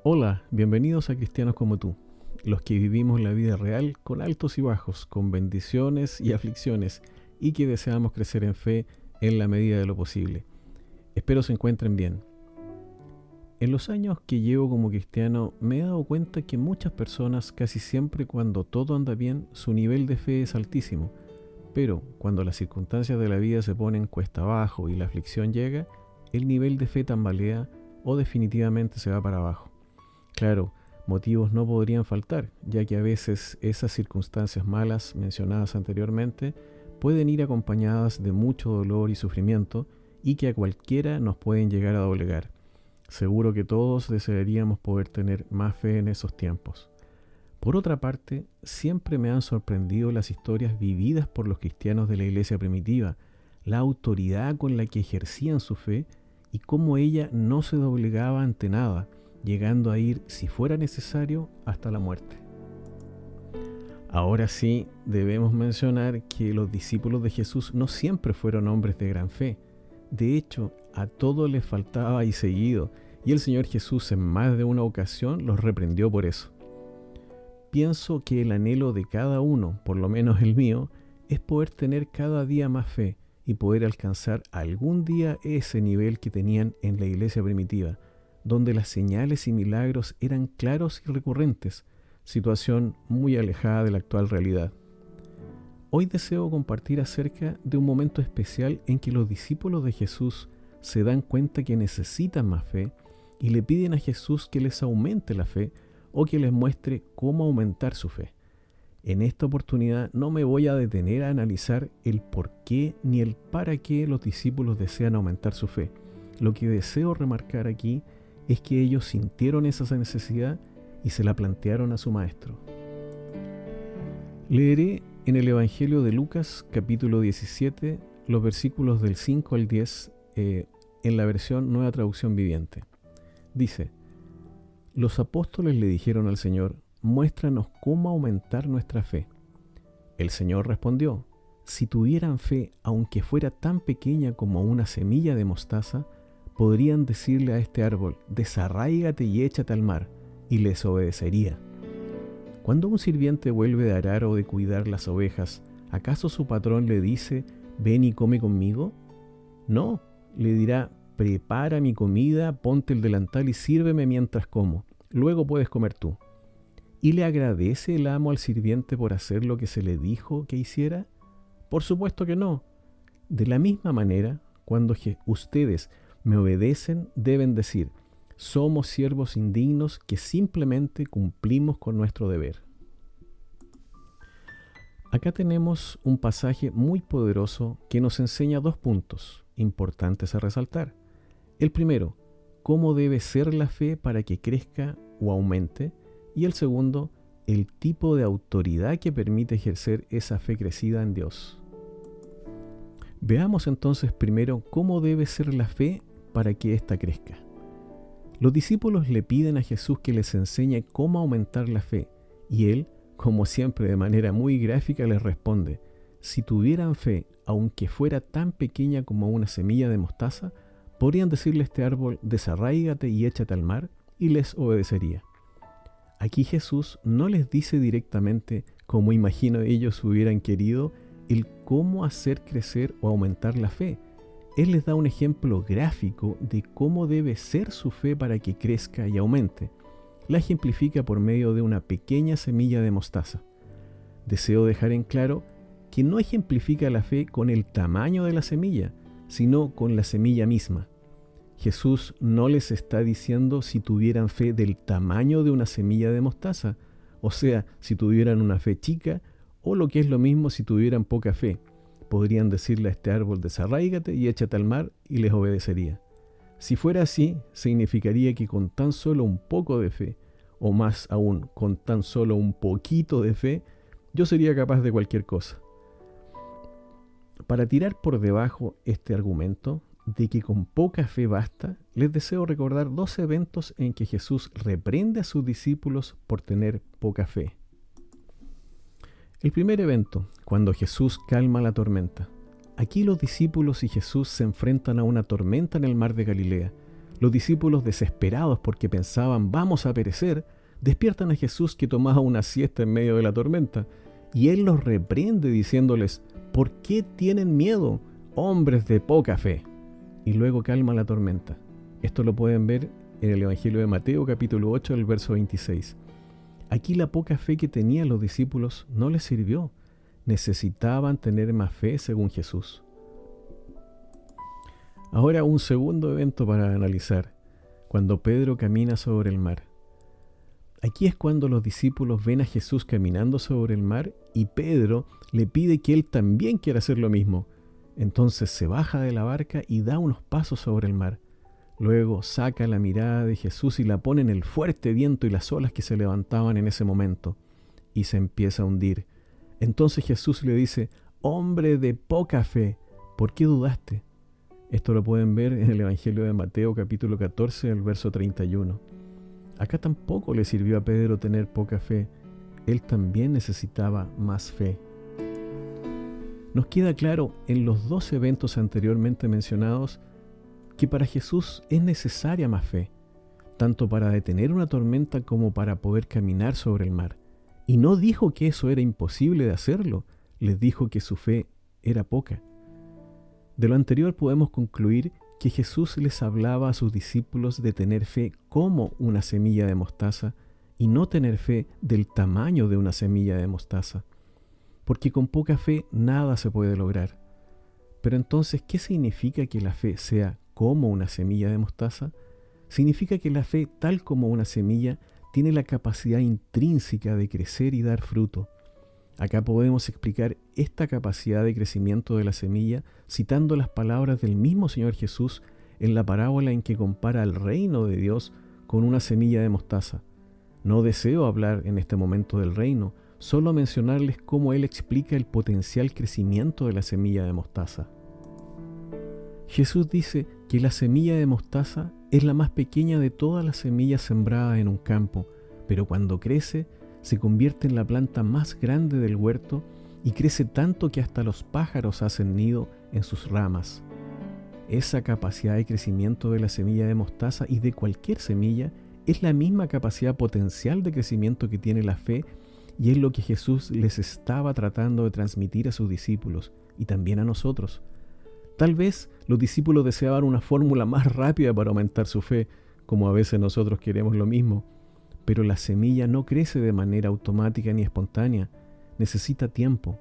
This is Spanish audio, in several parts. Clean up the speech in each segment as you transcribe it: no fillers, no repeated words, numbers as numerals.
Hola, bienvenidos a Cristianos como tú, los que vivimos la vida real con altos y bajos, con bendiciones y aflicciones, y que deseamos crecer en fe en la medida de lo posible. Espero se encuentren bien. En los años que llevo como cristiano me he dado cuenta que muchas personas, casi siempre cuando todo anda bien, su nivel de fe es altísimo, pero cuando las circunstancias de la vida se ponen cuesta abajo y la aflicción llega, el nivel de fe tambalea o definitivamente se va para abajo. Claro, motivos no podrían faltar, ya que a veces esas circunstancias malas mencionadas anteriormente pueden ir acompañadas de mucho dolor y sufrimiento y que a cualquiera nos pueden llegar a doblegar. Seguro que todos desearíamos poder tener más fe en esos tiempos. Por otra parte, siempre me han sorprendido las historias vividas por los cristianos de la iglesia primitiva, la autoridad con la que ejercían su fe y cómo ella no se doblegaba ante nada, llegando a ir, si fuera necesario, hasta la muerte. Ahora sí, debemos mencionar que los discípulos de Jesús no siempre fueron hombres de gran fe. De hecho, a todos les faltaba y seguido, y el Señor Jesús en más de una ocasión los reprendió por eso. Pienso que el anhelo de cada uno, por lo menos el mío, es poder tener cada día más fe y poder alcanzar algún día ese nivel que tenían en la iglesia primitiva, donde las señales y milagros eran claros y recurrentes, situación muy alejada de la actual realidad. Hoy deseo compartir acerca de un momento especial en que los discípulos de Jesús se dan cuenta que necesitan más fe y le piden a Jesús que les aumente la fe o que les muestre cómo aumentar su fe. En esta oportunidad no me voy a detener a analizar el por qué ni el para qué los discípulos desean aumentar su fe. Lo que deseo remarcar aquí es que ellos sintieron esa necesidad y se la plantearon a su maestro. Leeré en el Evangelio de Lucas, capítulo 17, los versículos del 5 al 10, en la versión Nueva Traducción Viviente. Dice: Los apóstoles le dijeron al Señor: muéstranos cómo aumentar nuestra fe. El Señor respondió: si tuvieran fe, aunque fuera tan pequeña como una semilla de mostaza, podrían decirle a este árbol: desarráigate y échate al mar, y les obedecería. Cuando un sirviente vuelve de arar o de cuidar las ovejas, ¿acaso su patrón le dice: ven y come conmigo? No, le dirá: prepara mi comida, ponte el delantal y sírveme mientras como, luego puedes comer tú. ¿Y le agradece el amo al sirviente por hacer lo que se le dijo que hiciera? Por supuesto que no. De la misma manera, cuando ustedes me obedecen, deben decir: somos siervos indignos que simplemente cumplimos con nuestro deber. Acá tenemos un pasaje muy poderoso que nos enseña dos puntos importantes a resaltar. El primero, cómo debe ser la fe para que crezca o aumente, y el segundo, el tipo de autoridad que permite ejercer esa fe crecida en Dios. Veamos entonces primero cómo debe ser la fe para que ésta crezca. Los discípulos le piden a Jesús que les enseñe cómo aumentar la fe, y Él, como siempre de manera muy gráfica, les responde: si tuvieran fe, aunque fuera tan pequeña como una semilla de mostaza, podrían decirle a este árbol: desarráigate y échate al mar, y les obedecería. Aquí Jesús no les dice directamente, como imagino ellos hubieran querido, el cómo hacer crecer o aumentar la fe. Él les da un ejemplo gráfico de cómo debe ser su fe para que crezca y aumente. La ejemplifica por medio de una pequeña semilla de mostaza. Deseo dejar en claro que no ejemplifica la fe con el tamaño de la semilla, sino con la semilla misma. Jesús no les está diciendo si tuvieran fe del tamaño de una semilla de mostaza, o sea, si tuvieran una fe chica, o lo que es lo mismo, si tuvieran poca fe. Podrían decirle a este árbol: desarráigate y échate al mar, y les obedecería. Si fuera así, significaría que con tan solo un poco de fe, o más aún, con tan solo un poquito de fe, yo sería capaz de cualquier cosa. Para tirar por debajo este argumento de que con poca fe basta, les deseo recordar dos eventos en que Jesús reprende a sus discípulos por tener poca fe. El primer evento, cuando Jesús calma la tormenta. Aquí los discípulos y Jesús se enfrentan a una tormenta en el mar de Galilea. Los discípulos, desesperados porque pensaban vamos a perecer, despiertan a Jesús que tomaba una siesta en medio de la tormenta, y Él los reprende diciéndoles, ¿por qué tienen miedo, hombres de poca fe? Y luego calma la tormenta. Esto lo pueden ver en el Evangelio de Mateo capítulo 8, el verso 26. Aquí la poca fe que tenían los discípulos no les sirvió. Necesitaban tener más fe según Jesús. Ahora un segundo evento para analizar, cuando Pedro camina sobre el mar. Aquí es cuando los discípulos ven a Jesús caminando sobre el mar y Pedro le pide que él también quiera hacer lo mismo. Entonces se baja de la barca y da unos pasos sobre el mar. Luego saca la mirada de Jesús y la pone en el fuerte viento y las olas que se levantaban en ese momento, y se empieza a hundir. Entonces Jesús le dice, hombre de poca fe, ¿por qué dudaste? Esto lo pueden ver en el Evangelio de Mateo capítulo 14, el verso 31. Acá tampoco le sirvió a Pedro tener poca fe. Él también necesitaba más fe. Nos queda claro en los dos eventos anteriormente mencionados que para Jesús es necesaria más fe, tanto para detener una tormenta como para poder caminar sobre el mar. Y no dijo que eso era imposible de hacerlo, les dijo que su fe era poca. De lo anterior podemos concluir que Jesús les hablaba a sus discípulos de tener fe como una semilla de mostaza y no tener fe del tamaño de una semilla de mostaza, porque con poca fe nada se puede lograr. Pero entonces, ¿qué significa que la fe sea como una semilla de mostaza? Significa que la fe, tal como una semilla, tiene la capacidad intrínseca de crecer y dar fruto. Acá podemos explicar esta capacidad de crecimiento de la semilla citando las palabras del mismo Señor Jesús en la parábola en que compara el reino de Dios con una semilla de mostaza. No deseo hablar en este momento del reino, solo mencionarles cómo Él explica el potencial crecimiento de la semilla de mostaza. Jesús dice que la semilla de mostaza es la más pequeña de todas las semillas sembradas en un campo, pero cuando crece, se convierte en la planta más grande del huerto y crece tanto que hasta los pájaros hacen nido en sus ramas. Esa capacidad de crecimiento de la semilla de mostaza y de cualquier semilla es la misma capacidad potencial de crecimiento que tiene la fe y es lo que Jesús les estaba tratando de transmitir a sus discípulos y también a nosotros. Tal vez los discípulos deseaban una fórmula más rápida para aumentar su fe, como a veces nosotros queremos lo mismo. Pero la semilla no crece de manera automática ni espontánea, necesita tiempo.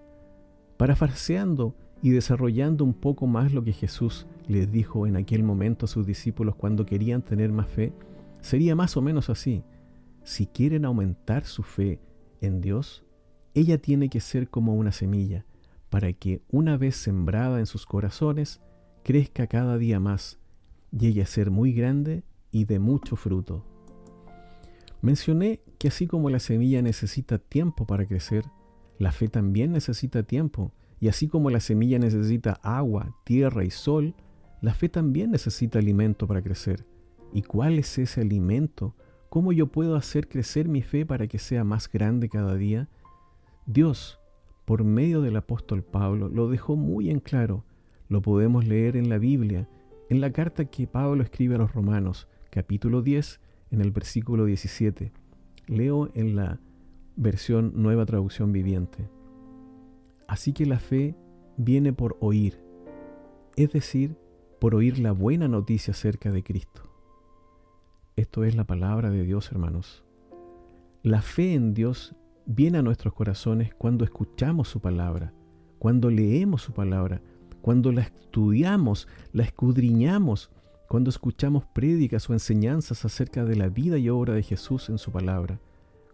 Parafraseando y desarrollando un poco más lo que Jesús les dijo en aquel momento a sus discípulos cuando querían tener más fe, sería más o menos así. Si quieren aumentar su fe en Dios, ella tiene que ser como una semilla, para que una vez sembrada en sus corazones, crezca cada día más, llegue a ser muy grande y de mucho fruto. Mencioné que así como la semilla necesita tiempo para crecer, la fe también necesita tiempo, y así como la semilla necesita agua, tierra y sol, la fe también necesita alimento para crecer. ¿Y cuál es ese alimento? ¿Cómo yo puedo hacer crecer mi fe para que sea más grande cada día? Dios, por medio del apóstol Pablo, lo dejó muy en claro. Lo podemos leer en la Biblia, en la carta que Pablo escribe a los Romanos, capítulo 10, en el versículo 17. Leo en la versión Nueva Traducción Viviente. Así que la fe viene por oír, es decir, por oír la buena noticia acerca de Cristo. Esto es la palabra de Dios, hermanos. La fe en Dios viene a nuestros corazones cuando escuchamos su palabra, cuando leemos su palabra, cuando la estudiamos, la escudriñamos, cuando escuchamos prédicas o enseñanzas acerca de la vida y obra de Jesús en su palabra,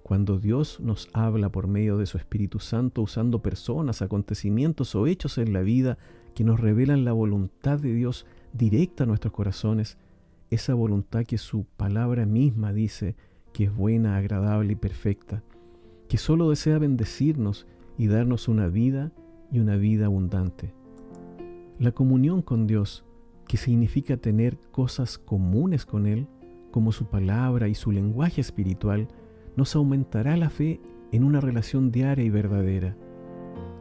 cuando Dios nos habla por medio de su Espíritu Santo usando personas, acontecimientos o hechos en la vida que nos revelan la voluntad de Dios directa a nuestros corazones, esa voluntad que su palabra misma dice que es buena, agradable y perfecta, que solo desea bendecirnos y darnos una vida y una vida abundante. La comunión con Dios, que significa tener cosas comunes con Él, como su palabra y su lenguaje espiritual, nos aumentará la fe en una relación diaria y verdadera.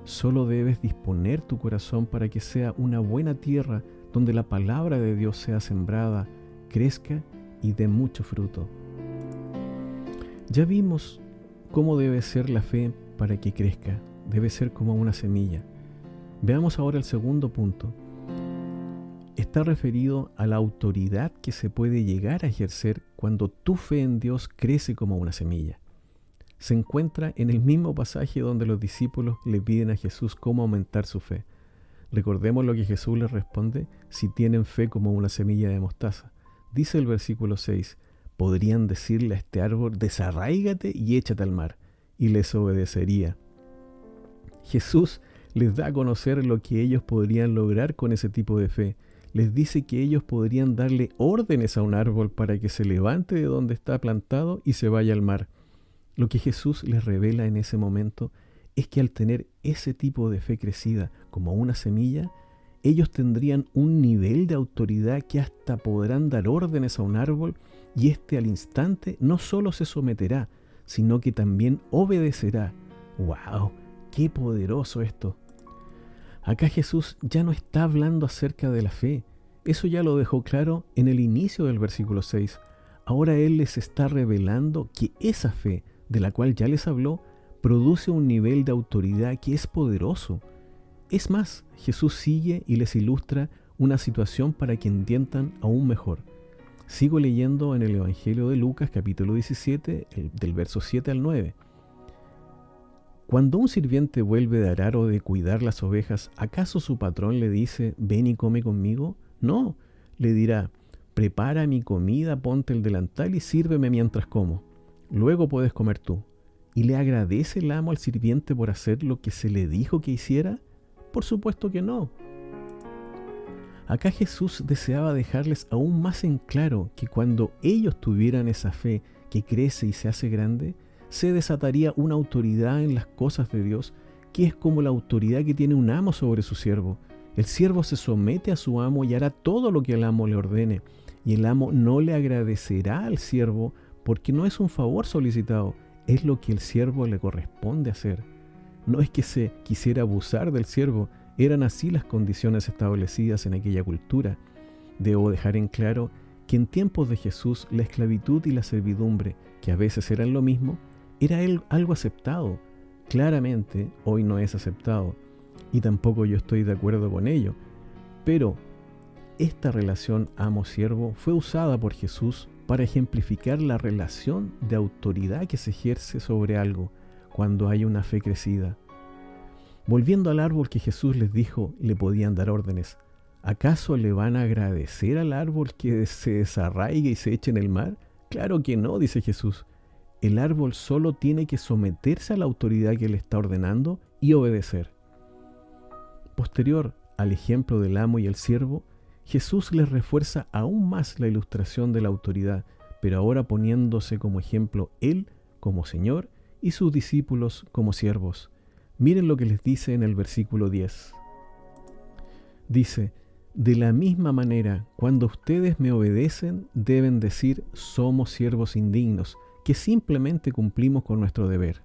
Solo debes disponer tu corazón para que sea una buena tierra donde la palabra de Dios sea sembrada crezca y dé mucho fruto. Ya vimos cómo debe ser la fe para que crezca. Debe ser como una semilla. Veamos ahora el segundo punto. Está referido a la autoridad que se puede llegar a ejercer cuando tu fe en Dios crece como una semilla. Se encuentra en el mismo pasaje donde los discípulos le piden a Jesús cómo aumentar su fe. Recordemos lo que Jesús les responde: si tienen fe como una semilla de mostaza. Dice el versículo 6, podrían decirle a este árbol: desarráigate y échate al mar, y les obedecería. Jesús les da a conocer lo que ellos podrían lograr con ese tipo de fe. Les dice que ellos podrían darle órdenes a un árbol para que se levante de donde está plantado y se vaya al mar. Lo que Jesús les revela en ese momento es que al tener ese tipo de fe crecida como una semilla, ellos tendrían un nivel de autoridad que hasta podrán dar órdenes a un árbol, y éste al instante no solo se someterá, sino que también obedecerá. ¡Wow! ¡Qué poderoso esto! Acá Jesús ya no está hablando acerca de la fe. Eso ya lo dejó claro en el inicio del versículo 6. Ahora Él les está revelando que esa fe, de la cual ya les habló, produce un nivel de autoridad que es poderoso. Es más, Jesús sigue y les ilustra una situación para que entiendan aún mejor. Sigo leyendo en el Evangelio de Lucas, capítulo 17, del verso 7 al 9. Cuando un sirviente vuelve de arar o de cuidar las ovejas, ¿acaso su patrón le dice: ven y come conmigo? No, le dirá: prepara mi comida, ponte el delantal y sírveme mientras como. Luego puedes comer tú. ¿Y le agradece el amo al sirviente por hacer lo que se le dijo que hiciera? Por supuesto que no. Acá Jesús deseaba dejarles aún más en claro que cuando ellos tuvieran esa fe que crece y se hace grande, se desataría una autoridad en las cosas de Dios, que es como la autoridad que tiene un amo sobre su siervo. El siervo se somete a su amo y hará todo lo que el amo le ordene, y el amo no le agradecerá al siervo porque no es un favor solicitado, es lo que el siervo le corresponde hacer. No es que se quisiera abusar del siervo, eran así las condiciones establecidas en aquella cultura. Debo dejar en claro que en tiempos de Jesús la esclavitud y la servidumbre, que a veces eran lo mismo, era algo aceptado. Claramente hoy no es aceptado, y tampoco yo estoy de acuerdo con ello. Pero esta relación amo-siervo fue usada por Jesús para ejemplificar la relación de autoridad que se ejerce sobre algo cuando hay una fe crecida. Volviendo al árbol que Jesús les dijo le podían dar órdenes, ¿acaso le van a agradecer al árbol que se desarraigue y se eche en el mar? Claro que no, dice Jesús. El árbol solo tiene que someterse a la autoridad que le está ordenando y obedecer. Posterior al ejemplo del amo y el siervo, Jesús les refuerza aún más la ilustración de la autoridad, pero ahora poniéndose como ejemplo Él como Señor y sus discípulos como siervos. Miren lo que les dice en el versículo 10. Dice: de la misma manera, cuando ustedes me obedecen, deben decir: somos siervos indignos, que simplemente cumplimos con nuestro deber.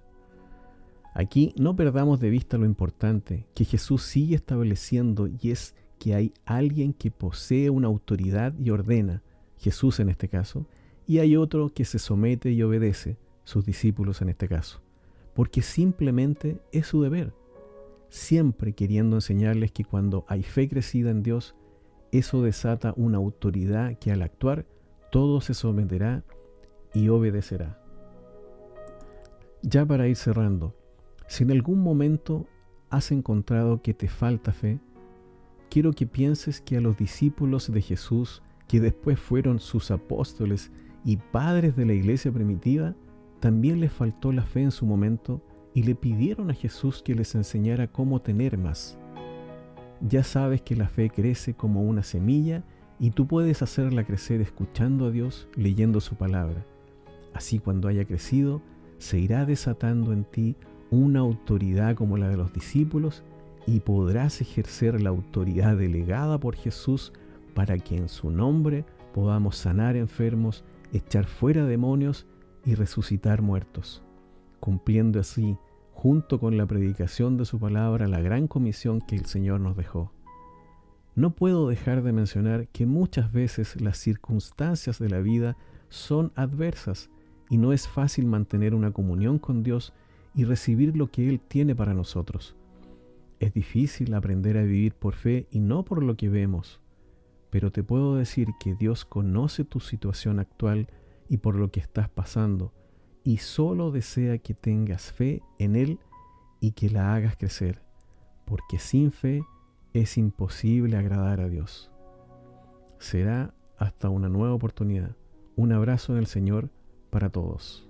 Aquí no perdamos de vista lo importante que Jesús sigue estableciendo, y es que hay alguien que posee una autoridad y ordena, Jesús en este caso, y hay otro que se somete y obedece, sus discípulos en este caso, porque simplemente es su deber, siempre queriendo enseñarles que cuando hay fe crecida en Dios, eso desata una autoridad que al actuar todo se someterá y obedecerá. Ya para ir cerrando, si en algún momento has encontrado que te falta fe, quiero que pienses que a los discípulos de Jesús, que después fueron sus apóstoles y padres de la iglesia primitiva, también les faltó la fe en su momento y le pidieron a Jesús que les enseñara cómo tener más. Ya sabes que la fe crece como una semilla y tú puedes hacerla crecer escuchando a Dios, leyendo su palabra. Así, cuando haya crecido, se irá desatando en ti una autoridad como la de los discípulos y podrás ejercer la autoridad delegada por Jesús para que en su nombre podamos sanar enfermos, echar fuera demonios y resucitar muertos, cumpliendo así, junto con la predicación de su palabra, la gran comisión que el Señor nos dejó. No puedo dejar de mencionar que muchas veces las circunstancias de la vida son adversas y no es fácil mantener una comunión con Dios y recibir lo que Él tiene para nosotros. Es difícil aprender a vivir por fe y no por lo que vemos, pero te puedo decir que Dios conoce tu situación actual y por lo que estás pasando, y solo desea que tengas fe en Él y que la hagas crecer, porque sin fe es imposible agradar a Dios. Será hasta una nueva oportunidad. Un abrazo del Señor para todos.